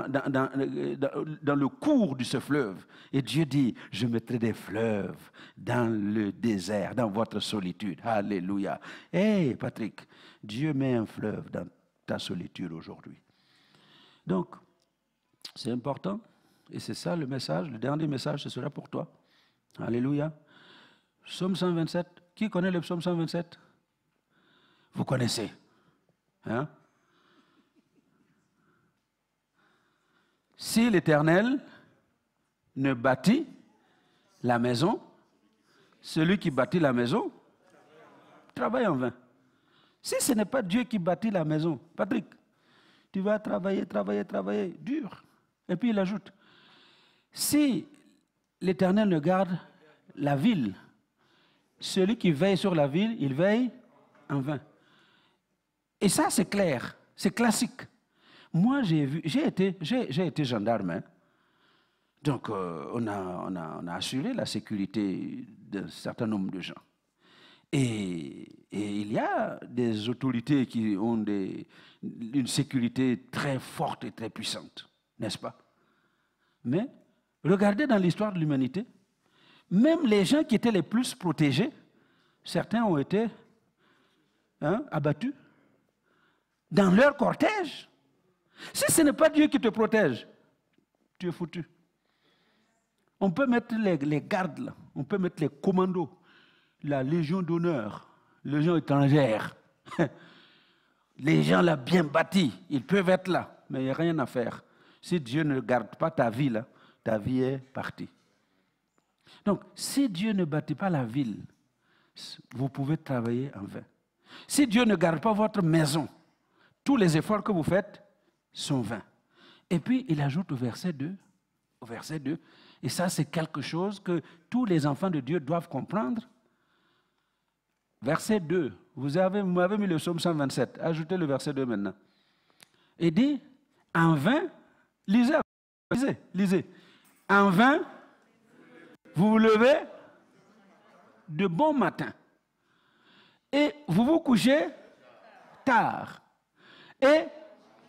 le cours de ce fleuve. Et Dieu dit, je mettrai des fleuves dans le désert, dans votre solitude. Alléluia. Hey, Patrick, Dieu met un fleuve dans ta solitude aujourd'hui. Donc, c'est important. Et c'est ça le message. Le dernier message, ce sera pour toi. Alléluia. Psaume 127. Qui connaît le psaume 127? Vous connaissez. Si l'Éternel ne bâtit la maison, celui qui bâtit la maison travaille en vain. Si ce n'est pas Dieu qui bâtit la maison, Patrick, tu vas travailler dur. Et puis il ajoute, si l'Éternel ne garde la ville, celui qui veille sur la ville, il veille en vain. Et ça, c'est clair, c'est classique. Moi, j'ai été gendarme. Donc, on a assuré la sécurité d'un certain nombre de gens. Et il y a des autorités qui ont une sécurité très forte et très puissante, n'est-ce pas? Mais regardez dans l'histoire de l'humanité, même les gens qui étaient les plus protégés, certains ont été abattus dans leur cortège. Si ce n'est pas Dieu qui te protège, tu es foutu. On peut mettre les gardes, là. On peut mettre les commandos, la Légion d'honneur, Légion étrangère. Les gens là bien bâtis, ils peuvent être là, mais il n'y a rien à faire. Si Dieu ne garde pas ta vie là, ta vie est partie. Donc, si Dieu ne bâtit pas la ville, vous pouvez travailler en vain. Si Dieu ne garde pas votre maison, tous les efforts que vous faites sont vains. Et puis, il ajoute au verset 2, et ça c'est quelque chose que tous les enfants de Dieu doivent comprendre. Verset 2, vous m'avez mis le psaume 127, ajoutez le verset 2 maintenant. Il dit, en vain, lisez, en vain, vous vous levez de bon matin et vous vous couchez tard et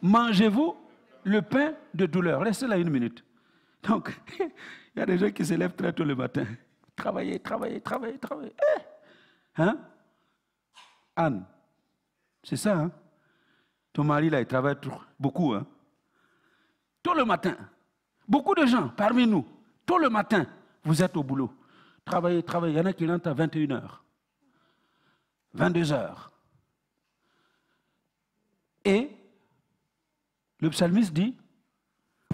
mangez-vous le pain de douleur. Restez là une minute. Donc, il y a des gens qui se lèvent très tôt le matin. Travailler. Hein? Anne, c'est ça, hein? Ton mari, là, il travaille beaucoup, hein? Tôt le matin. Beaucoup de gens parmi nous, tôt le matin, vous êtes au boulot. Travaillez. Il y en a qui rentrent à 21h, 22h. Et le psalmiste dit,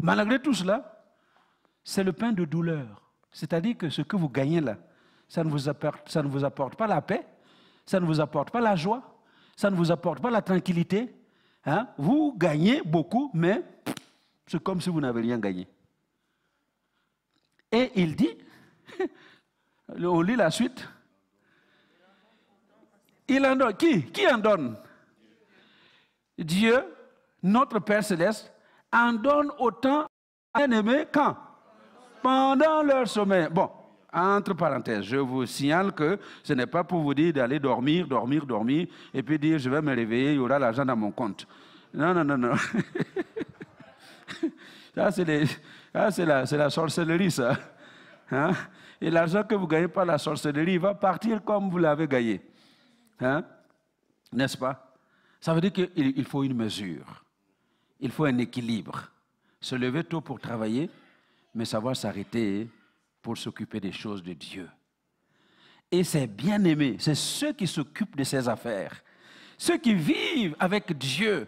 malgré tout cela, c'est le pain de douleur. C'est-à-dire que ce que vous gagnez là, ça ne vous apporte pas la paix, ça ne vous apporte pas la joie, ça ne vous apporte pas la tranquillité. Hein? Vous gagnez beaucoup, mais c'est comme si vous n'avez rien gagné. Et il dit, on lit la suite, il en donne. Qui en donne? Dieu, notre Père Céleste, en donne autant à bien-aimés quand? Pendant leur sommeil. Bon, entre parenthèses, je vous signale que ce n'est pas pour vous dire d'aller dormir, et puis dire je vais me réveiller, il y aura l'argent dans mon compte. Non. Ça, c'est la sorcellerie, ça. Hein? Et l'argent que vous gagnez par la sorcellerie va partir comme vous l'avez gagné. Hein? N'est-ce pas? Ça veut dire qu'il faut une mesure. Il faut un équilibre. Se lever tôt pour travailler, mais savoir s'arrêter pour s'occuper des choses de Dieu. Et c'est bien aimé, c'est ceux qui s'occupent de ces affaires, ceux qui vivent avec Dieu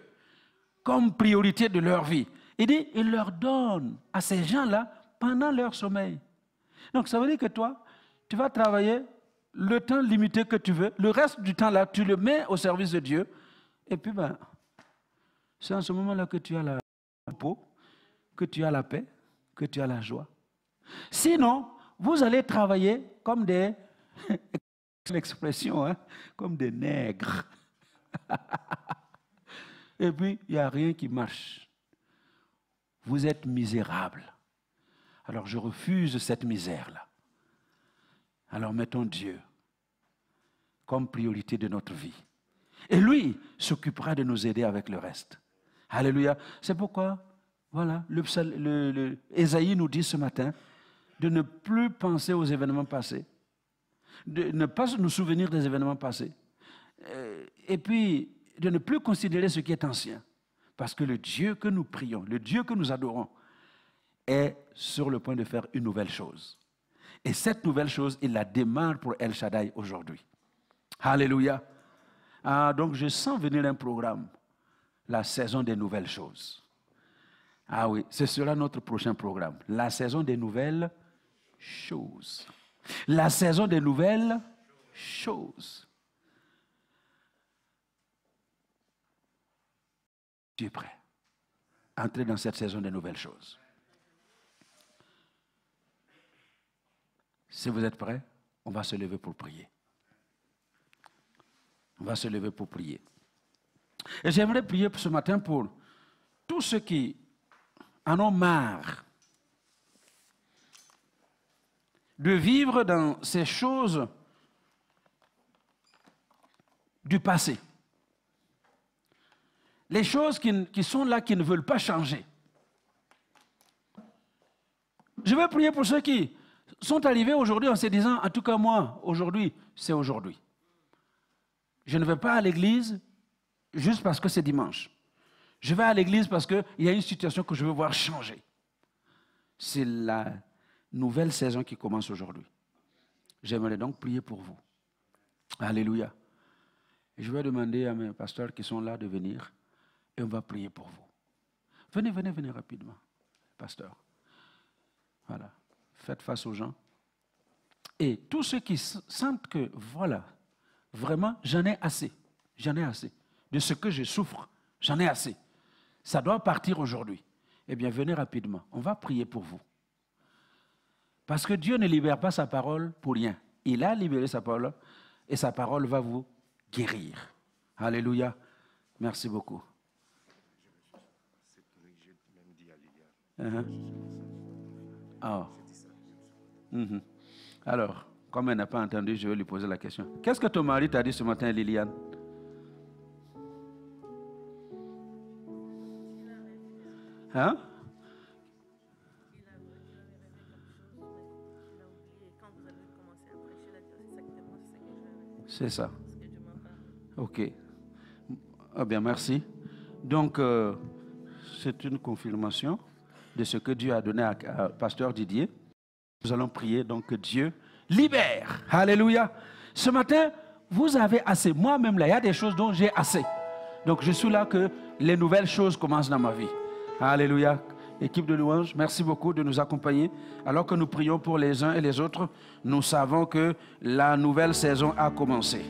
comme priorité de leur vie. Il dit, il leur donne à ces gens-là pendant leur sommeil. Donc ça veut dire que toi, tu vas travailler le temps limité que tu veux, le reste du temps là, tu le mets au service de Dieu, et puis c'est en ce moment-là que tu as la peau, que tu as la paix, que tu as la joie. Sinon, vous allez travailler comme des, l'expression, hein, comme des nègres. Et puis, il n'y a rien qui marche. Vous êtes misérable. Alors, je refuse cette misère-là. Alors, mettons Dieu comme priorité de notre vie. Et lui s'occupera de nous aider avec le reste. Alléluia. C'est pourquoi, voilà, Ésaïe nous dit ce matin de ne plus penser aux événements passés, de ne pas nous souvenir des événements passés, et puis de ne plus considérer ce qui est ancien. Parce que le Dieu que nous prions, le Dieu que nous adorons, est sur le point de faire une nouvelle chose. Et cette nouvelle chose, il la démarre pour El Shaddai aujourd'hui. Alléluia. Ah, donc je sens venir un programme, la saison des nouvelles choses. Ah oui, ce sera notre prochain programme, la saison des nouvelles choses. La saison des nouvelles choses. Tu es prêt à entrer dans cette saison des nouvelles choses? Si vous êtes prêts, on va se lever pour prier. On va se lever pour prier. Et j'aimerais prier ce matin pour tous ceux qui en ont marre de vivre dans ces choses du passé. Les choses qui sont là, qui ne veulent pas changer. Je vais prier pour ceux qui sont arrivés aujourd'hui en se disant, en tout cas moi, aujourd'hui, c'est aujourd'hui. Je ne vais pas à l'église juste parce que c'est dimanche. Je vais à l'église parce qu'il y a une situation que je veux voir changer. C'est la nouvelle saison qui commence aujourd'hui. J'aimerais donc prier pour vous. Alléluia. Et je vais demander à mes pasteurs qui sont là de venir et on va prier pour vous. Venez rapidement. pasteur. Voilà. Faites face aux gens. Et tous ceux qui sentent que, voilà, vraiment, j'en ai assez. J'en ai assez. De ce que je souffre, j'en ai assez. Ça doit partir aujourd'hui. Eh bien, venez rapidement. On va prier pour vous. Parce que Dieu ne libère pas sa parole pour rien. Il a libéré sa parole et sa parole va vous guérir. Alléluia. Merci beaucoup. Oh. Alors, comme elle n'a pas entendu, je vais lui poser la question. Qu'est-ce que ton mari t'a dit ce matin, Liliane? Hein? C'est ça. Ok. Ah bien, merci. Donc, c'est une confirmation de ce que Dieu a donné à Pasteur Didier. Nous allons prier donc que Dieu libère. Alléluia. Ce matin, vous avez assez. Moi-même, là, il y a des choses dont j'ai assez. Donc, je suis là que les nouvelles choses commencent dans ma vie. Alléluia. Équipe de louange, merci beaucoup de nous accompagner. Alors que nous prions pour les uns et les autres, nous savons que la nouvelle saison a commencé.